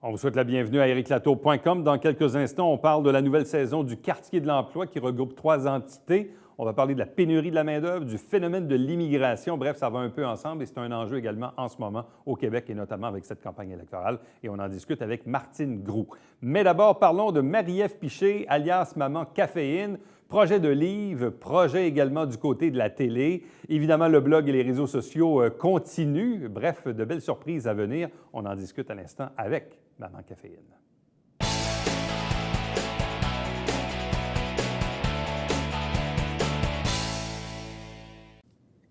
On vous souhaite la bienvenue à ericlatour.com. Dans quelques instants, on parle de la nouvelle saison du quartier de l'emploi qui regroupe 3 entités. On va parler de la pénurie de la main-d'œuvre, du phénomène de l'immigration. Bref, ça va un peu ensemble et c'est un enjeu également en ce moment au Québec et notamment avec cette campagne électorale. Et on en discute avec Martine Groux. Mais d'abord, parlons de Marie-Ève Piché, alias Maman Caféine. Projet de livre, projet également du côté de la télé. Évidemment, le blog et les réseaux sociaux continuent. Bref, de belles surprises à venir. On en discute à l'instant avec Maman Caféine.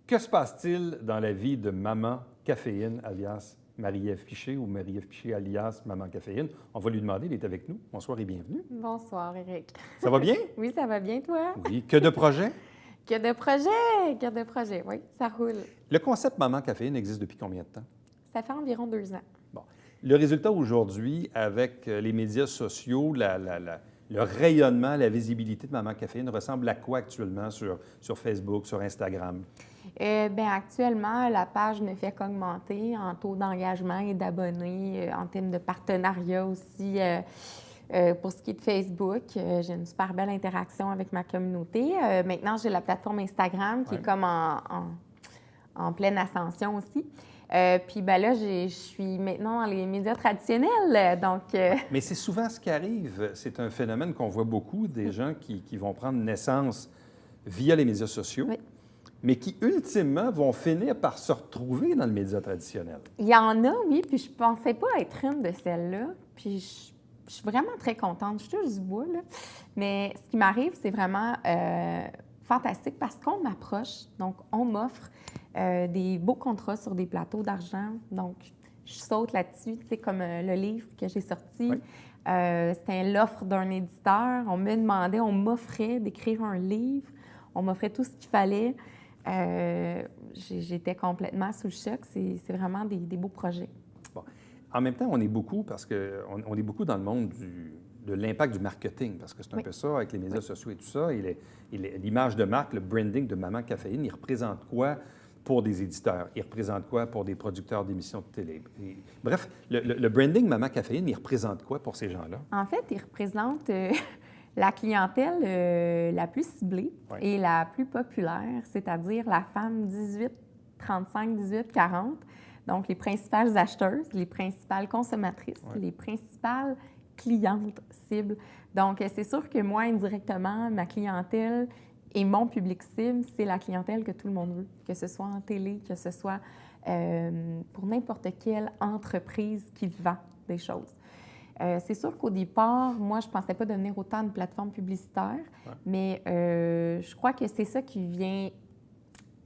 Que se passe-t-il dans la vie de Maman Caféine, alias Marie-Ève Piché ou Marie-Ève Piché, alias Maman Caféine? On va lui demander, il est avec nous. Bonsoir et bienvenue. Bonsoir, Éric. Ça va bien? Oui, ça va bien, toi? Oui. Que de projets? Que de projets! Que de projets, oui, ça roule. Le concept Maman Caféine existe depuis combien de temps? Ça fait environ 2 ans. Bon. Le résultat aujourd'hui, avec les médias sociaux, le rayonnement, la visibilité de Maman Caféine ressemble à quoi actuellement sur Facebook, sur Instagram? Bien, actuellement, la page ne fait qu'augmenter en taux d'engagement et d'abonnés, en termes de partenariat aussi. Pour ce qui est de Facebook, j'ai une super belle interaction avec ma communauté. Maintenant, j'ai la plateforme Instagram qui est comme en pleine ascension aussi. Puis ben là, je suis maintenant dans les médias traditionnels, donc... Mais c'est souvent ce qui arrive. C'est un phénomène qu'on voit beaucoup, des gens qui vont prendre naissance via les médias sociaux, mais qui, ultimement, vont finir par se retrouver dans le média traditionnel. Il y en a, oui, puis je pensais pas être une de celles-là. Puis je suis vraiment très contente. Je touche du bois, là. Mais ce qui m'arrive, c'est vraiment fantastique parce qu'on m'approche, donc on m'offre des beaux contrats sur des plateaux d'argent. Donc, je saute là-dessus, tu sais, comme le livre que j'ai sorti. Oui. C'était l'offre d'un éditeur. On me demandait, on m'offrait d'écrire un livre. On m'offrait tout ce qu'il fallait. J'étais complètement sous le choc. C'est vraiment des beaux projets. Bon. En même temps, on est beaucoup, parce qu'on est beaucoup dans le monde de l'impact du marketing, parce que c'est un peu ça, avec les médias sociaux et tout ça. L'image de marque, le branding de Maman Caféine, il représente quoi pour des éditeurs? Il représente quoi pour des producteurs d'émissions de télé? Bref, le branding Maman Caféine, il représente quoi pour ces gens-là? En fait, il représente la clientèle la plus ciblée et la plus populaire, c'est-à-dire la femme 18-35, 18-40. Donc, les principales acheteuses, les principales consommatrices, les principales clientes cibles. Donc, c'est sûr que moi, indirectement, ma clientèle et mon public cible, c'est la clientèle que tout le monde veut, que ce soit en télé, que ce soit pour n'importe quelle entreprise qui vend des choses. C'est sûr qu'au départ, moi, je ne pensais pas devenir autant une plateforme publicitaire, mais je crois que c'est ça qui vient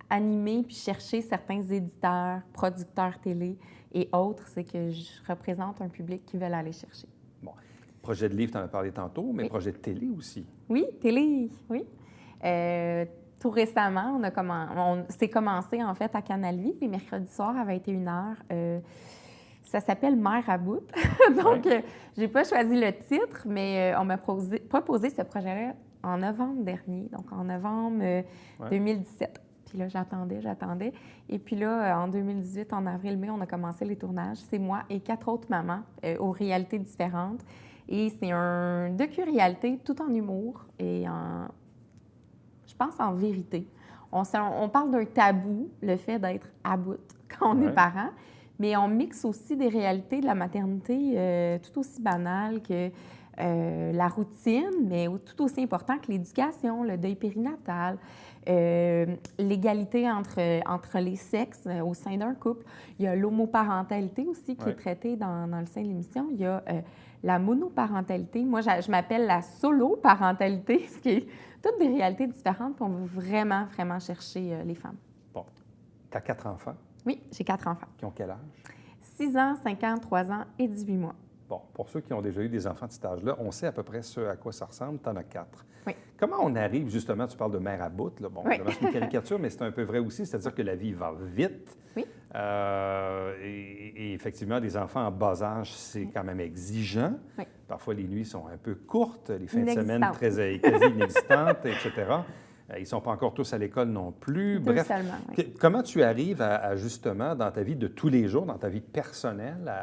animer puis chercher certains éditeurs, producteurs télé et autres, c'est que je représente un public qui veut aller chercher. Bon. Projet de livre, tu en as parlé tantôt, mais projet de télé aussi. Oui, télé, oui. Tout récemment, c'est commencé en fait à Canal Vie, les mercredis soirs à 21h. Ça s'appelle Mère à bout. Donc, j'ai pas choisi le titre, mais on m'a proposé ce projet-là en novembre dernier, donc en novembre 2017. Puis là, j'attendais. Et puis là, en 2018, en avril-mai, on a commencé les tournages. C'est moi et 4 autres mamans aux réalités différentes. Et c'est un docu-réalité tout en humour et je pense en vérité. On parle d'un tabou, le fait d'être à bout quand on est parent, mais on mixe aussi des réalités de la maternité tout aussi banales que la routine, mais tout aussi important que l'éducation, le deuil périnatal, l'égalité entre les sexes au sein d'un couple. Il y a l'homoparentalité aussi qui est traitée dans le sein de l'émission. Il y a la monoparentalité. Moi, je m'appelle la solo-parentalité, ce qui est toutes des réalités différentes, puis on veut vraiment, vraiment chercher les femmes. Bon. Tu as 4 enfants? Oui, j'ai 4 enfants. Qui ont quel âge? 6 ans, 5 ans, 3 ans et 18 mois. Bon, pour ceux qui ont déjà eu des enfants de cet âge-là, on sait à peu près ce à quoi ça ressemble. Tu en as 4. Oui. Comment on arrive, justement, tu parles de mère à bout, là. Bon, c'est une caricature, mais c'est un peu vrai aussi, c'est-à-dire que la vie va vite. Oui. Et effectivement, des enfants en bas âge, c'est quand même exigeant. Oui. Parfois, les nuits sont un peu courtes, les fins de semaine quasi inexistantes, etc. Ils ne sont pas encore tous à l'école non plus. Bref, comment tu arrives à, justement, dans ta vie de tous les jours, dans ta vie personnelle,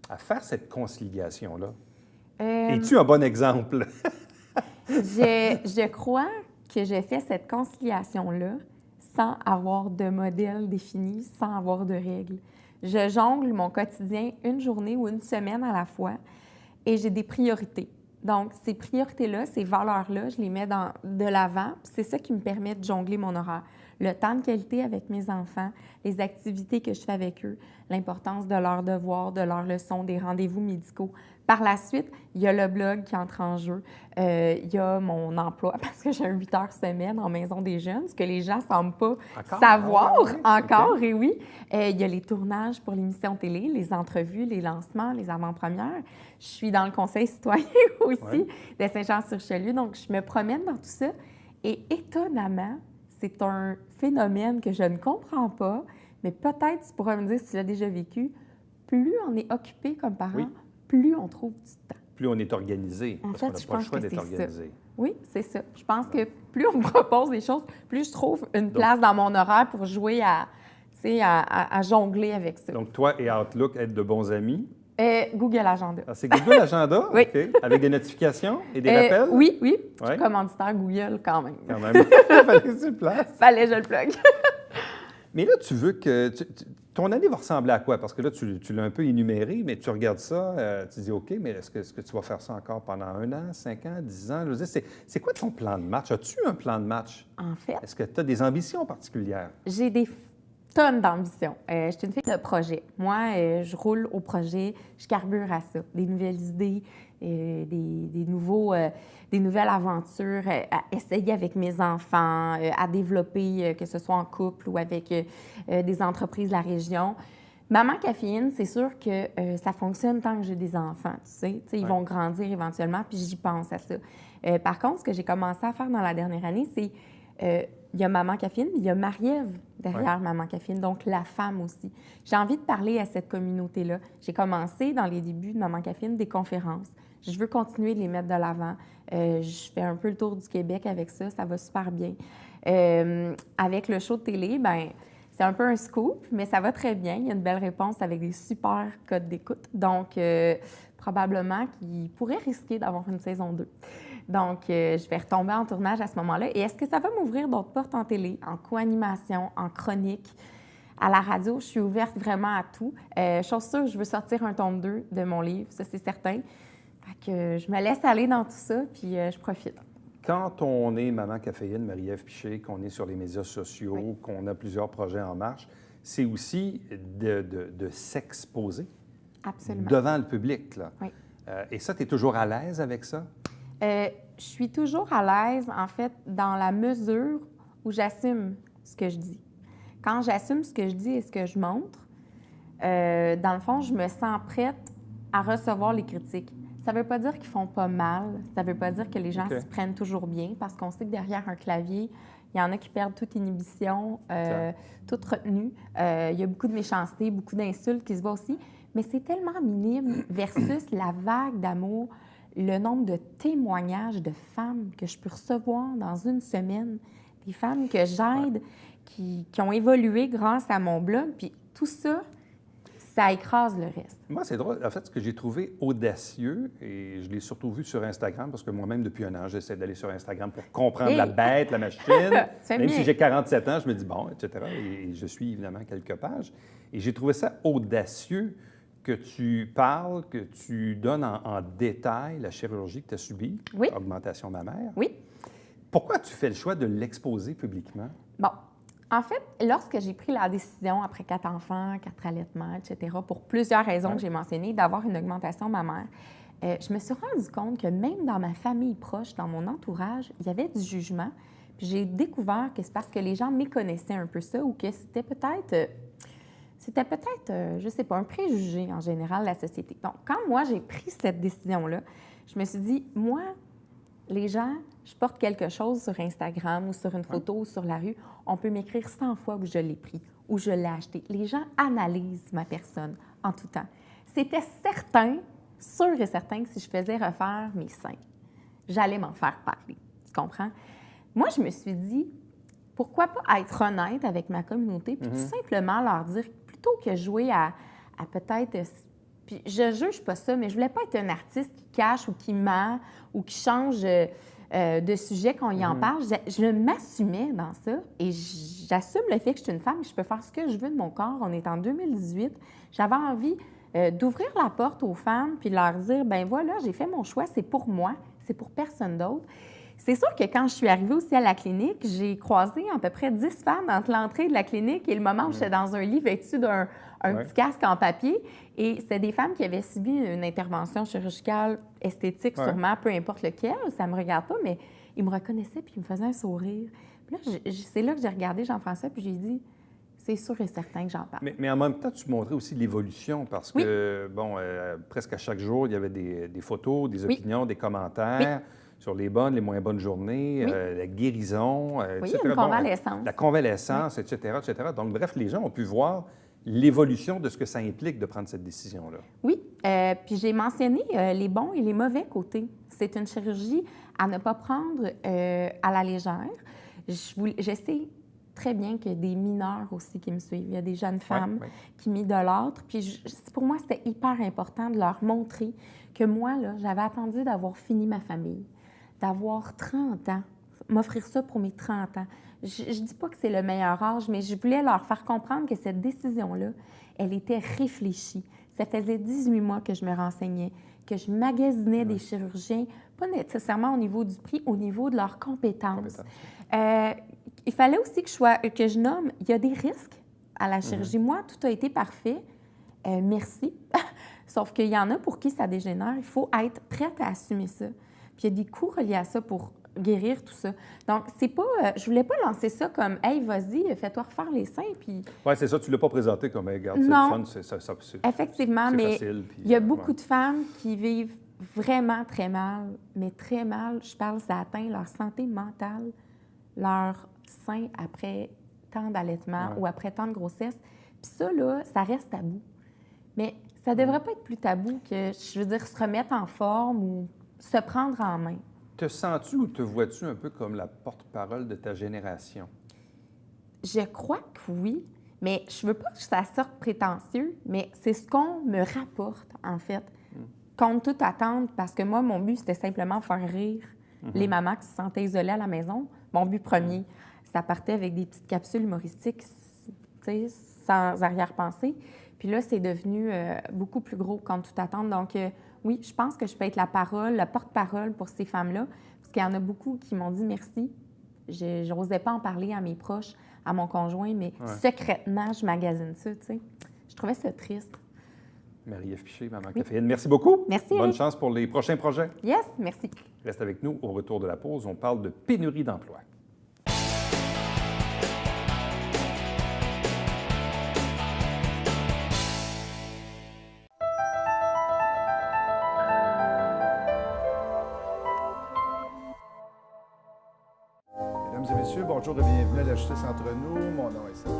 à faire cette conciliation-là? Euh, Es-tu un bon exemple? je crois que j'ai fait cette conciliation-là sans avoir de modèle défini, sans avoir de règles. Je jongle mon quotidien une journée ou une semaine à la fois et j'ai des priorités. Donc, ces priorités-là, ces valeurs-là, je les mets de l'avant. C'est ça qui me permet de jongler mon horaire. Le temps de qualité avec mes enfants, les activités que je fais avec eux, l'importance de leurs devoirs, de leurs leçons, des rendez-vous médicaux. Par la suite, il y a le blog qui entre en jeu. Il y a mon emploi, parce que j'ai un 8 heures semaine en maison des jeunes, ce que les gens ne semblent pas savoir encore, Okay. et oui. Il y a les tournages pour l'émission télé, les entrevues, les lancements, les avant-premières. Je suis dans le conseil citoyen aussi de Saint-Jean-sur-Richelieu, donc je me promène dans tout ça. Et étonnamment, c'est un phénomène que je ne comprends pas, mais peut-être tu pourras me dire si tu l'as déjà vécu. Plus on est occupé comme parent, plus on trouve du temps. Plus on est organisé, En parce fait, qu'on n'a je pas le pense choix que d'être c'est organisé. Oui, c'est ça. Je pense que plus on me propose des choses, plus je trouve une place dans mon horaire pour jouer à jongler avec ça. Donc, toi et Outlook, être de bons amis. Google Agenda. Ah, c'est Google Agenda? Oui. OK. Avec des notifications et des rappels? Oui. Je Ouais. suis commanditaire Google quand même. Quand même. Fallait que tu le places. Fallait que je le plug. Mais là, tu veux que... ton année va ressembler à quoi? Parce que là, tu l'as un peu énuméré, mais tu regardes ça, tu dis, OK, mais est-ce que tu vas faire ça encore pendant 1 an, 5 ans, 10 ans? Je veux dire, c'est quoi ton plan de match? As-tu un plan de match? En fait, Est-ce que tu as des ambitions particulières? j'ai des tonnes d'ambition. Je suis une fille de projet. Moi, je roule au projet, je carbure à ça. Des nouvelles idées, des nouvelles aventures à essayer avec mes enfants, à développer, que ce soit en couple ou avec des entreprises de la région. Maman Caféine, c'est sûr que ça fonctionne tant que j'ai des enfants, tu sais. Ils vont grandir éventuellement, puis j'y pense à ça. Par contre, ce que j'ai commencé à faire dans la dernière année, c'est... il y a Maman Caféine, il y a Marie-Ève derrière Maman Caféine, donc la femme aussi. J'ai envie de parler à cette communauté-là. J'ai commencé dans les débuts de Maman Caféine des conférences. Je veux continuer de les mettre de l'avant. Je fais un peu le tour du Québec avec ça, ça va super bien. Avec le show de télé, ben c'est un peu un scoop, mais ça va très bien. Il y a une belle réponse avec des super codes d'écoute. Donc, probablement qu'il pourrait risquer d'avoir une saison 2. Donc, je vais retomber en tournage à ce moment-là. Et est-ce que ça va m'ouvrir d'autres portes en télé, en co-animation, en chronique? À la radio, je suis ouverte vraiment à tout. Chose sûre, je veux sortir un tome 2 de mon livre, ça c'est certain. Fait que je me laisse aller dans tout ça, puis je profite. Quand on est Maman Caféine, Marie-Ève Piché, qu'on est sur les médias sociaux, qu'on a plusieurs projets en marche, c'est aussi de s'exposer Absolument. devant le public. Là. Oui. Et ça, tu es toujours à l'aise avec ça? Je suis toujours à l'aise, en fait, dans la mesure où j'assume ce que je dis. Quand j'assume ce que je dis et ce que je montre, dans le fond, je me sens prête à recevoir les critiques. Ça ne veut pas dire qu'ils font pas mal, ça ne veut pas dire que les gens s'y prennent toujours bien, parce qu'on sait que derrière un clavier, il y en a qui perdent toute inhibition, toute retenue. Il y a beaucoup de méchanceté, beaucoup d'insultes qui se voient aussi, mais c'est tellement minime versus la vague d'amour, le nombre de témoignages de femmes que je peux recevoir dans une semaine, des femmes que j'aide, qui ont évolué grâce à mon blog, puis tout ça, ça écrase le reste. Moi, c'est drôle. En fait, ce que j'ai trouvé audacieux, et je l'ai surtout vu sur Instagram, parce que moi-même, depuis 1 an, j'essaie d'aller sur Instagram pour comprendre la bête, la machine. Même si j'ai 47 ans, je me dis, bon, etc. Et je suis évidemment quelques pages. Et j'ai trouvé ça audacieux que tu parles, que tu donnes en détail la chirurgie que tu as subie, augmentation mammaire. Oui. Pourquoi tu fais le choix de l'exposer publiquement? Bon, en fait, lorsque j'ai pris la décision, après 4 enfants, 4 allaitements, etc., pour plusieurs raisons que j'ai mentionnées, d'avoir une augmentation mammaire, je me suis rendu compte que même dans ma famille proche, dans mon entourage, il y avait du jugement. Puis j'ai découvert que c'est parce que les gens méconnaissaient un peu ça ou que c'était peut-être... je ne sais pas, un préjugé en général de la société. Donc, quand moi, j'ai pris cette décision-là, je me suis dit, moi, les gens, je porte quelque chose sur Instagram ou sur une photo ou sur la rue, on peut m'écrire 100 fois que je l'ai pris ou je l'ai acheté. Les gens analysent ma personne en tout temps. C'était certain, sûr et certain que si je faisais refaire mes seins, j'allais m'en faire parler. Tu comprends? Moi, je me suis dit, pourquoi pas être honnête avec ma communauté puis tout simplement leur dire, plutôt que jouer à peut-être Puis je juge pas ça, mais je voulais pas être un artiste qui cache ou qui ment ou qui change de sujet quand il en parle. Je m'assumais dans ça et j'assume le fait que je suis une femme et je peux faire ce que je veux de mon corps. On est en 2018. J'avais envie d'ouvrir la porte aux femmes puis de leur dire, ben voilà, j'ai fait mon choix, c'est pour moi, c'est pour personne d'autre. C'est sûr que quand je suis arrivée aussi à la clinique, j'ai croisé à peu près 10 femmes entre l'entrée de la clinique et le moment où j'étais dans un lit vêtu d'un petit casque en papier. Et c'était des femmes qui avaient subi une intervention chirurgicale, esthétique sûrement, peu importe lequel, ça ne me regarde pas, mais ils me reconnaissaient puis ils me faisaient un sourire. Puis là, c'est là que j'ai regardé Jean-François puis j'ai dit, c'est sûr et certain que j'en parle. Mais en même temps, tu montrais aussi l'évolution parce que, presque à chaque jour, il y avait des photos, des opinions, des commentaires. Sur les bonnes, les moins bonnes journées, la guérison, etc. Une convalescence. La convalescence, etc., etc. Donc, bref, les gens ont pu voir l'évolution de ce que ça implique de prendre cette décision-là. Oui, puis j'ai mentionné les bons et les mauvais côtés. C'est une chirurgie à ne pas prendre à la légère. Je sais très bien qu'il y a des mineurs aussi qui me suivent. Il y a des jeunes femmes qui m'idolâtrent. Puis pour moi, c'était hyper important de leur montrer que moi, là, j'avais attendu d'avoir fini ma famille, d'avoir 30 ans, m'offrir ça pour mes 30 ans. Je ne dis pas que c'est le meilleur âge, mais je voulais leur faire comprendre que cette décision-là, elle était réfléchie. Ça faisait 18 mois que je me renseignais, que je magasinais des chirurgiens, pas nécessairement au niveau du prix, au niveau de leurs compétences. Il fallait aussi que je nomme, il y a des risques à la chirurgie. Moi, tout a été parfait. Merci. Sauf qu'il y en a pour qui ça dégénère. Il faut être prête à assumer ça. Puis il y a des coûts reliés à ça pour guérir tout ça. Donc, c'est pas... je voulais pas lancer ça comme « Hey, vas-y, fais-toi refaire les seins. » puis... Oui, c'est ça. Tu ne l'as pas présenté comme hey, « Regarde, c'est le fun. » Effectivement, mais facile, puis, il y a beaucoup de femmes qui vivent vraiment très mal, mais très mal. Je parle, ça atteint leur santé mentale, leur sein après tant d'allaitement ou après tant de grossesse. Puis ça, là, ça reste tabou. Mais ça devrait pas être plus tabou que, je veux dire, se remettre en forme ou se prendre en main. Te sens-tu ou te vois-tu un peu comme la porte-parole de ta génération? Je crois que oui, mais je veux pas que ça sorte prétentieux, mais c'est ce qu'on me rapporte, en fait, contre toute attente, parce que moi, mon but, c'était simplement faire rire les mamans qui se sentaient isolées à la maison. Mon but premier, ça partait avec des petites capsules humoristiques, tu sais, sans arrière-pensée. Puis là, c'est devenu beaucoup plus gros contre toute attente. Donc, oui, je pense que je peux être la porte-parole pour ces femmes-là, parce qu'il y en a beaucoup qui m'ont dit merci. Je n'osais pas en parler à mes proches, à mon conjoint, mais secrètement, je magasine ça, tu sais. Je trouvais ça triste. Marie-Ève Piché, Maman Caféine, merci beaucoup. Merci. Bonne chance pour les prochains projets. Yes, merci. Reste avec nous. Au retour de la pause, on parle de pénurie d'emploi. Mesdames et messieurs, bonjour et bienvenue à la Justice entre nous. Mon nom est Serge.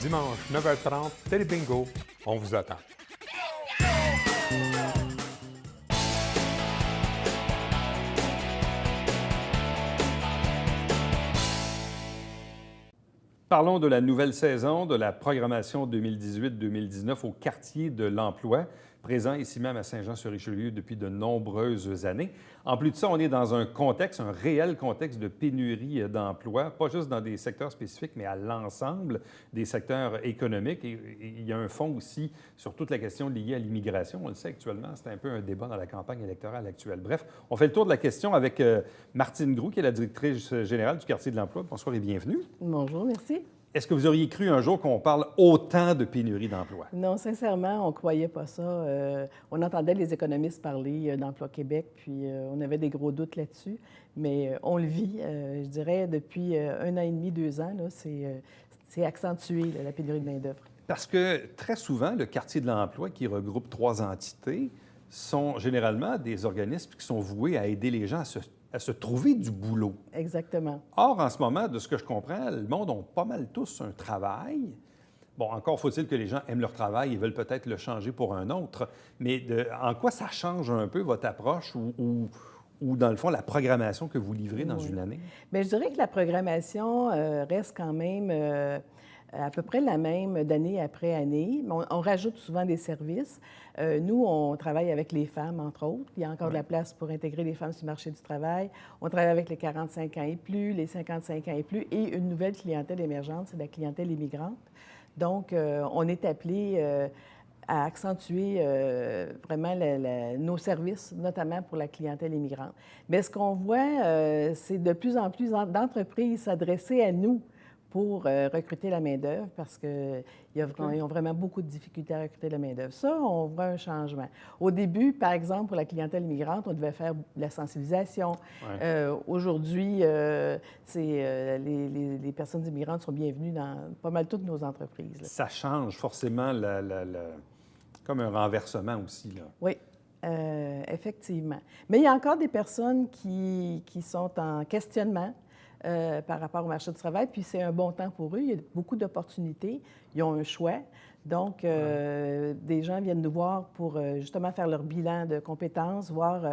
Dimanche, 9h30, Télé Bingo, on vous attend. Parlons de la nouvelle saison de la programmation 2018-2019 au quartier de l'emploi, présent ici même à Saint-Jean-sur-Richelieu depuis de nombreuses années. En plus de ça, on est dans un contexte, un réel contexte de pénurie d'emplois, pas juste dans des secteurs spécifiques, mais à l'ensemble des secteurs économiques. Et il y a un fond aussi sur toute la question liée à l'immigration. On le sait actuellement, c'est un peu un débat dans la campagne électorale actuelle. Bref, on fait le tour de la question avec Martine Groux, qui est la directrice générale du quartier de l'emploi. Bonsoir et bienvenue. Bonjour, merci. Est-ce que vous auriez cru un jour qu'on parle autant de pénurie d'emploi? Non, sincèrement, on ne croyait pas ça. On entendait les économistes parler d'Emploi Québec, puis on avait des gros doutes là-dessus. Mais on le vit, je dirais, depuis 1 an et demi, 2 ans, là, c'est accentué, là, la pénurie de main-d'œuvre. Parce que très souvent, le quartier de l'emploi, qui regroupe 3 entités, sont généralement des organismes qui sont voués à aider les gens à se trouver du boulot. Exactement. Or, en ce moment, de ce que je comprends, le monde a pas mal tous un travail. Bon, encore faut-il que les gens aiment leur travail et veulent peut-être le changer pour un autre. Mais en quoi ça change un peu votre approche ou dans le fond, la programmation que vous livrez dans une année? Bien, je dirais que la programmation reste quand même à peu près la même d'année après année. On rajoute souvent des services. Nous, on travaille avec les femmes, entre autres. Il y a encore de la place pour intégrer les femmes sur le marché du travail. On travaille avec les 45 ans et plus, les 55 ans et plus, et une nouvelle clientèle émergente, c'est la clientèle immigrante. Donc, on est appelé à accentuer vraiment nos services, notamment pour la clientèle immigrante. Mais ce qu'on voit, c'est de plus en plus d'entreprises s'adresser à nous pour recruter la main-d'œuvre parce qu'ils ont vraiment beaucoup de difficultés à recruter la main-d'œuvre. Ça, on voit un changement. Au début, par exemple, pour la clientèle immigrante, on devait faire de la sensibilisation. Aujourd'hui, les personnes immigrantes sont bienvenues dans pas mal toutes nos entreprises, là. Ça change forcément comme un renversement aussi, là. Oui, effectivement. Mais il y a encore des personnes qui sont en questionnement par rapport au marché du travail, puis c'est un bon temps pour eux. Il y a beaucoup d'opportunités. Ils ont un choix. Donc, des gens viennent nous voir pour justement faire leur bilan de compétences, voir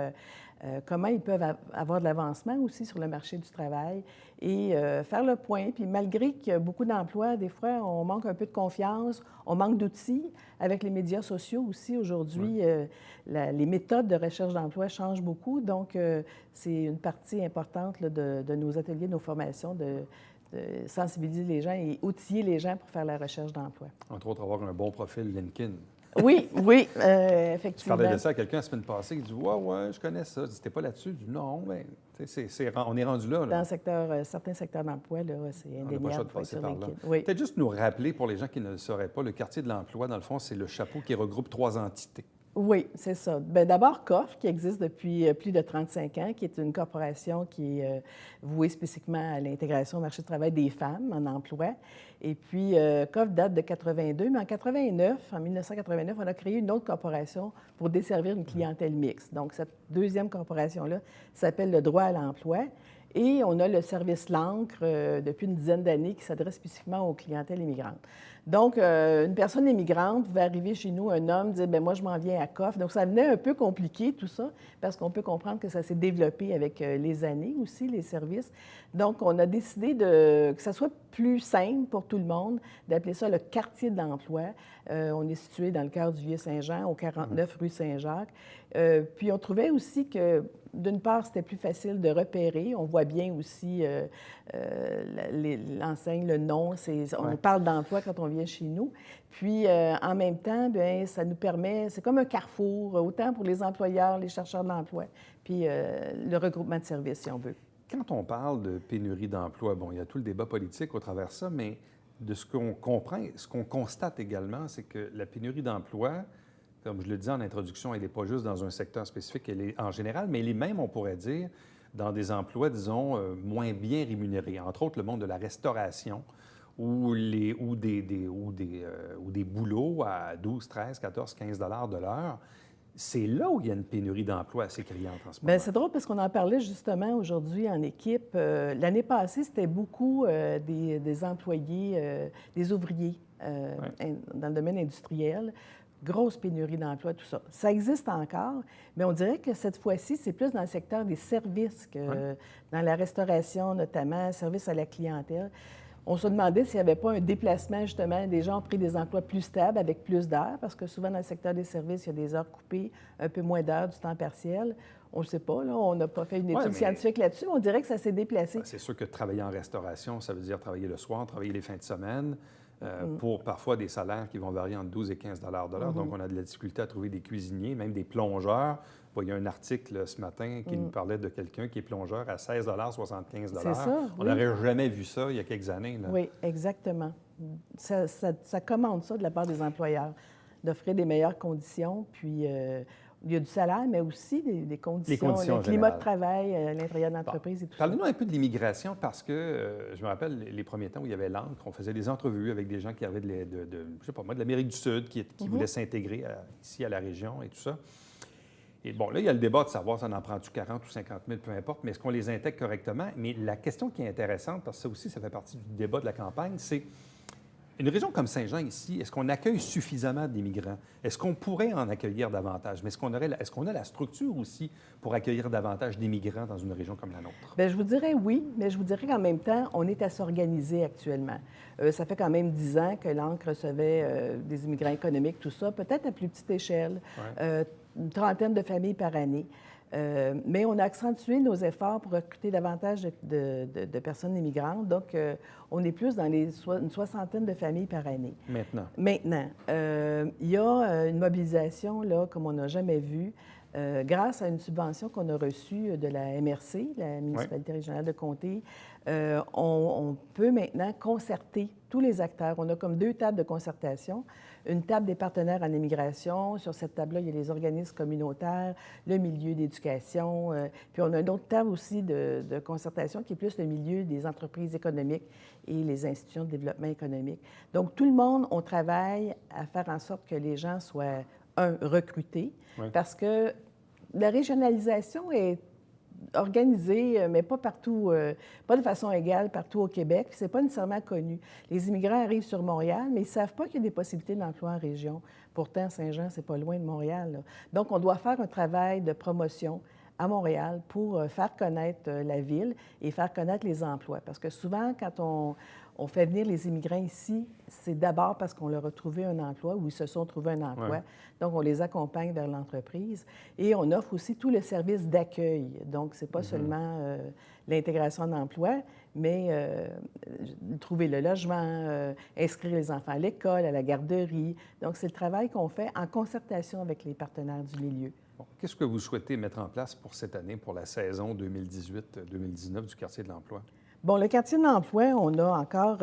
comment ils peuvent avoir de l'avancement aussi sur le marché du travail et faire le point. Puis malgré qu'il y a beaucoup d'emplois, des fois, on manque un peu de confiance, on manque d'outils. Avec les médias sociaux aussi, aujourd'hui, les méthodes de recherche d'emploi changent beaucoup. Donc, c'est une partie importante là, de nos ateliers, de nos formations, de sensibiliser les gens et outiller les gens pour faire la recherche d'emploi. Entre autres, avoir un bon profil LinkedIn. Oui, effectivement. Je parlais de ça à quelqu'un la semaine passée, il dit « Ouais, je connais ça. » C'était pas là-dessus. Je dis « Non, bien, on est rendu là. » Dans certains secteurs d'emploi, là, c'est indéniable. On n'a pas le choix de passer sur par là. LinkedIn. Oui. Peut-être juste nous rappeler, pour les gens qui ne le sauraient pas, le quartier de l'emploi, dans le fond, c'est le chapeau qui regroupe 3 entités. Oui, c'est ça. Bien, d'abord, COF, qui existe depuis plus de 35 ans, qui est une corporation qui est vouée spécifiquement à l'intégration au marché du travail des femmes en emploi. Et puis, COF date de 82, mais en 1989, on a créé une autre corporation pour desservir une clientèle mixte. Donc, cette deuxième corporation-là s'appelle le droit à l'emploi. Et on a le service L'Ancre depuis une dizaine d'années qui s'adresse spécifiquement aux clientèles immigrantes. Donc, une personne immigrante va arriver chez nous, un homme, dire « Bien, moi, je m'en viens à COF ». Donc, ça venait un peu compliqué, tout ça, parce qu'on peut comprendre que ça s'est développé avec les années aussi, les services. Donc, on a décidé que ça soit plus simple pour tout le monde, d'appeler ça le quartier de l'emploi. On est situé dans le cœur du Vieux-Saint-Jean, au 49 rue Saint-Jacques. Puis, on trouvait aussi que, d'une part, c'était plus facile de repérer. On voit bien aussi l'enseigne, le nom. On parle d'emploi quand on vient chez nous. Puis, en même temps, bien, ça nous permet, c'est comme un carrefour, autant pour les employeurs, les chercheurs d'emploi, puis le regroupement de services, si on veut. Quand on parle de pénurie d'emploi, bon, il y a tout le débat politique au travers de ça, mais de ce qu'on comprend, ce qu'on constate également, c'est que la pénurie d'emploi, comme je le dis en introduction, elle n'est pas juste dans un secteur spécifique, elle est en général, mais elle est même, on pourrait dire, dans des emplois, disons, moins bien rémunérés. Entre autres, le monde de la restauration ou des boulots à 12, 13, 14, 15 $ de l'heure. C'est là où il y a une pénurie d'emploi assez criante en ce moment. Bien, c'est drôle parce qu'on en parlait justement aujourd'hui en équipe. L'année passée, c'était beaucoup des employés, des ouvriers dans le domaine industriel. Grosse pénurie d'emploi, tout ça. Ça existe encore, mais on dirait que cette fois-ci, c'est plus dans le secteur des services que dans la restauration, notamment, services à la clientèle. On se demandait s'il n'y avait pas un déplacement, justement, des gens ont pris des emplois plus stables avec plus d'heures, parce que souvent, dans le secteur des services, il y a des heures coupées, un peu moins d'heures, du temps partiel. On ne sait pas, là, on n'a pas fait une étude scientifique là-dessus, mais on dirait que ça s'est déplacé. C'est sûr que travailler en restauration, ça veut dire travailler le soir, travailler les fins de semaine. pour parfois des salaires qui vont varier entre 12 et 15 de l'heure. Donc, on a de la difficulté à trouver des cuisiniers, même des plongeurs. Bon, il y a un article ce matin qui nous parlait de quelqu'un qui est plongeur à 16 75 C'est ça, On oui. n'aurait jamais vu ça il y a quelques années. Là. Oui, exactement. Ça commande ça de la part des employeurs, d'offrir des meilleures conditions, puis il y a du salaire, mais aussi des conditions, le climat de travail à l'intérieur de l'entreprise et tout ça. Parlez-nous un peu de l'immigration parce que je me rappelle les premiers temps où il y avait l'encre, on faisait des entrevues avec des gens qui avaient je sais pas moi, de l'Amérique du Sud, qui voulaient s'intégrer ici à la région et tout ça. Et bon, là, il y a le débat de savoir si ça en prend-tu 40 ou 50 000, peu importe, mais est-ce qu'on les intègre correctement? Mais la question qui est intéressante, parce que ça aussi, ça fait partie du débat de la campagne, c'est une région comme Saint-Jean ici, est-ce qu'on accueille suffisamment d'immigrants? Est-ce qu'on pourrait en accueillir davantage? Mais est-ce qu'on a la structure aussi pour accueillir davantage d'immigrants dans une région comme la nôtre? Bien, je vous dirais oui, mais je vous dirais qu'en même temps, on est à s'organiser actuellement. Ça fait quand même 10 ans que l'Ancre recevait des immigrants économiques, tout ça, peut-être à plus petite échelle, une trentaine de familles par année. Mais on a accentué nos efforts pour recruter davantage de personnes immigrantes. Donc, on est plus dans une soixantaine de familles par année. Maintenant, il y a une mobilisation, là, comme on n'a jamais vu, grâce à une subvention qu'on a reçue de la MRC, la municipalité régionale de Comté. On peut maintenant concerter tous les acteurs. On a comme 2 tables de concertation. Une table des partenaires en immigration. Sur cette table-là, il y a les organismes communautaires, le milieu d'éducation. Puis on a une autre table aussi de concertation qui est plus le milieu des entreprises économiques et les institutions de développement économique. Donc, tout le monde, on travaille à faire en sorte que les gens soient, recrutés, parce que la régionalisation est organisée, mais pas partout, pas de façon égale partout au Québec. C'est pas nécessairement connu. Les immigrants arrivent sur Montréal, mais ils savent pas qu'il y a des possibilités d'emploi en région. Pourtant, Saint-Jean, c'est pas loin de Montréal, là. Donc, on doit faire un travail de promotion à Montréal pour faire connaître la ville et faire connaître les emplois. Parce que souvent, quand on fait venir les immigrants ici, c'est d'abord parce qu'on leur a trouvé un emploi ou ils se sont trouvés un emploi. Donc, on les accompagne vers l'entreprise. Et on offre aussi tout le service d'accueil. Donc, c'est pas seulement l'intégration d'emploi, mais trouver le logement, inscrire les enfants à l'école, à la garderie. Donc, c'est le travail qu'on fait en concertation avec les partenaires du milieu. Bon. Qu'est-ce que vous souhaitez mettre en place pour cette année, pour la saison 2018-2019 du quartier de l'emploi? Bon, le quartier de l'emploi, on a encore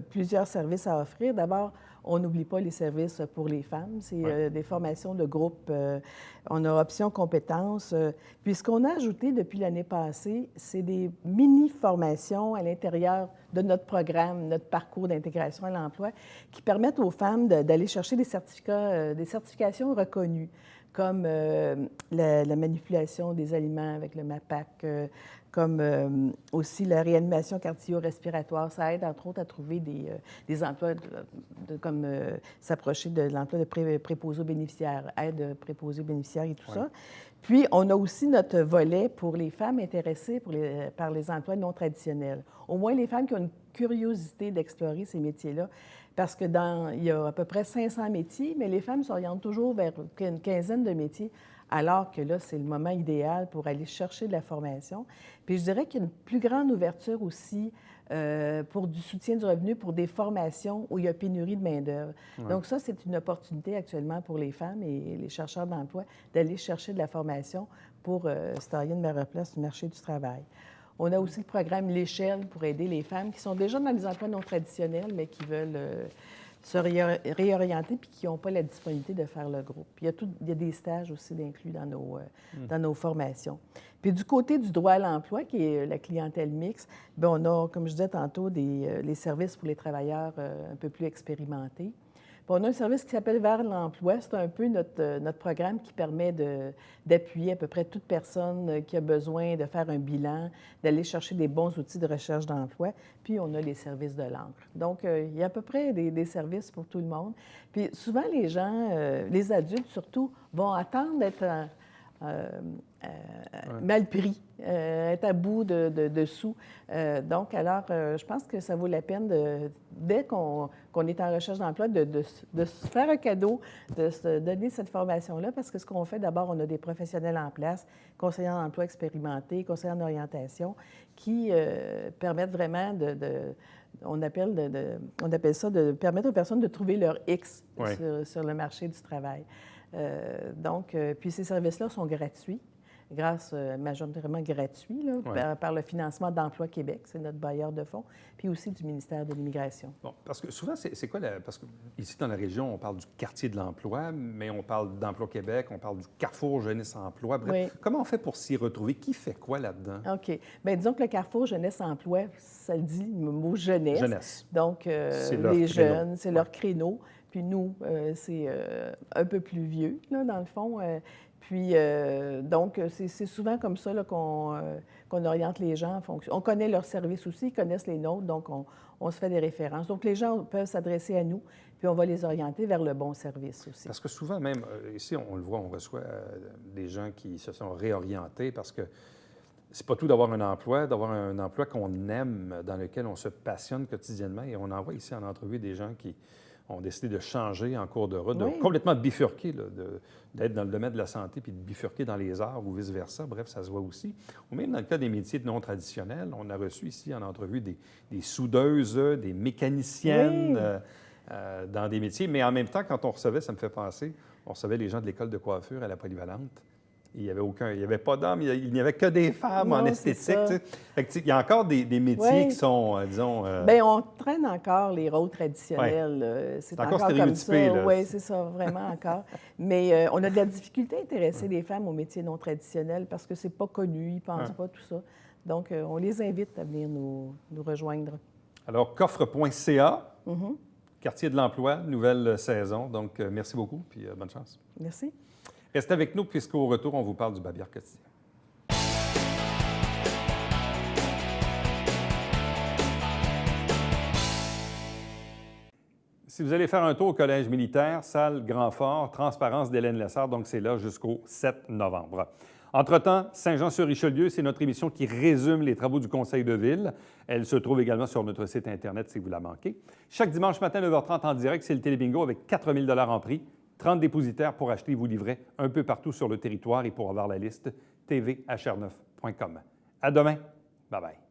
plusieurs services à offrir. D'abord, on n'oublie pas les services pour les femmes. C'est des formations de groupe. On a option compétences. Puis ce qu'on a ajouté depuis l'année passée, c'est des mini-formations à l'intérieur de notre programme, notre parcours d'intégration à l'emploi, qui permettent aux femmes d'aller chercher des certificats, des certifications reconnues, comme la manipulation des aliments avec le MAPAC, comme aussi la réanimation cardio-respiratoire. Ça aide, entre autres, à trouver des emplois, comme s'approcher de l'emploi de préposé aux bénéficiaires, aide préposé aux bénéficiaires et tout ça. Puis, on a aussi notre volet pour les femmes intéressées par les emplois non traditionnels. Au moins, les femmes qui ont une curiosité d'explorer ces métiers-là, parce que il y a à peu près 500 métiers, mais les femmes s'orientent toujours vers une quinzaine de métiers, alors que là, c'est le moment idéal pour aller chercher de la formation. Puis je dirais qu'il y a une plus grande ouverture aussi pour du soutien du revenu, pour des formations où il y a pénurie de main-d'œuvre. Donc ça, c'est une opportunité actuellement pour les femmes et les chercheurs d'emploi d'aller chercher de la formation pour se tailler une meilleure place du marché du travail. On a aussi le programme L'Échelle pour aider les femmes qui sont déjà dans des emplois non traditionnels, mais qui veulent se réorienter puis qui n'ont pas la disponibilité de faire le groupe. Puis il y a des stages aussi d'inclus dans nos formations. Puis du côté du droit à l'emploi, qui est la clientèle mixte, bien, on a, comme je disais tantôt, les services pour les travailleurs un peu plus expérimentés. Puis on a un service qui s'appelle Vers l'emploi. C'est un peu notre programme qui permet d'appuyer à peu près toute personne qui a besoin de faire un bilan, d'aller chercher des bons outils de recherche d'emploi. Puis on a les services de l'encre. Donc, il y a à peu près des services pour tout le monde. Puis souvent, les gens, les adultes surtout, vont attendre d'être mal pris, est à bout de sous. Donc, alors, je pense que ça vaut la peine, dès qu'on est en recherche d'emploi, de se faire un cadeau, de se donner cette formation-là, parce que ce qu'on fait, d'abord, on a des professionnels en place, conseillers en emploi expérimentés, conseillers en orientation, qui permettent vraiment on appelle ça de permettre aux personnes de trouver leur X sur le marché du travail. Puis ces services-là sont gratuits, majoritairement gratuits, là, par le financement d'Emploi Québec, c'est notre bailleur de fonds, puis aussi du ministère de l'Immigration. Bon, parce que souvent, c'est quoi parce que ici, dans la région, on parle du quartier de l'emploi, mais on parle d'Emploi Québec, on parle du Carrefour Jeunesse-Emploi. Bref, comment on fait pour s'y retrouver? Qui fait quoi là-dedans? OK. Bien, disons que le Carrefour Jeunesse-Emploi, ça le dit, le mot jeunesse. Jeunesse. Donc, les jeunes, c'est leur créneau. Puis nous, c'est un peu plus vieux, là, dans le fond. Donc, c'est souvent comme ça là, qu'on oriente les gens en fonction. On connaît leurs services aussi, ils connaissent les nôtres, donc on se fait des références. Donc, les gens peuvent s'adresser à nous, puis on va les orienter vers le bon service aussi. Parce que souvent, même ici, on le voit, on reçoit des gens qui se sont réorientés parce que c'est pas tout d'avoir un emploi qu'on aime, dans lequel on se passionne quotidiennement. Et on envoie ici en entrevue des gens qui ont décidé de changer en cours de route, de complètement bifurquer, d'être dans le domaine de la santé puis de bifurquer dans les arts ou vice-versa. Bref, ça se voit aussi. Ou même dans le cas des métiers non traditionnels, on a reçu ici en entrevue des soudeuses, des mécaniciennes dans des métiers. Mais en même temps, quand on recevait, ça me fait penser, on recevait les gens de l'école de coiffure à la Polyvalente. Il n'y avait pas d'hommes, il n'y avait que des femmes en esthétique. Il y a encore des métiers qui sont, disons... Bien, on traîne encore les rôles traditionnels. C'est encore stéréotypé. Oui, c'est ça, vraiment encore. Mais on a de la difficulté à intéresser les femmes aux métiers non traditionnels parce que c'est pas connu, ils ne pensent pas tout ça. Donc, on les invite à venir nous rejoindre. Alors, coffre.ca, quartier de l'emploi, nouvelle saison. Donc, merci beaucoup, puis bonne chance. Merci. Restez avec nous, puisqu'au retour, on vous parle du babillard quotidien. Si vous allez faire un tour au Collège militaire, salle Grand-Fort, transparence d'Hélène Lessard, donc c'est là jusqu'au 7 novembre. Entre-temps, Saint-Jean-sur-Richelieu, c'est notre émission qui résume les travaux du Conseil de ville. Elle se trouve également sur notre site Internet si vous la manquez. Chaque dimanche matin, 9h30 en direct, c'est le Télébingo avec 4 000 $ en prix. 30 dépositaires pour acheter vos livrets un peu partout sur le territoire et pour avoir la liste, tvhr9.com. À demain. Bye-bye.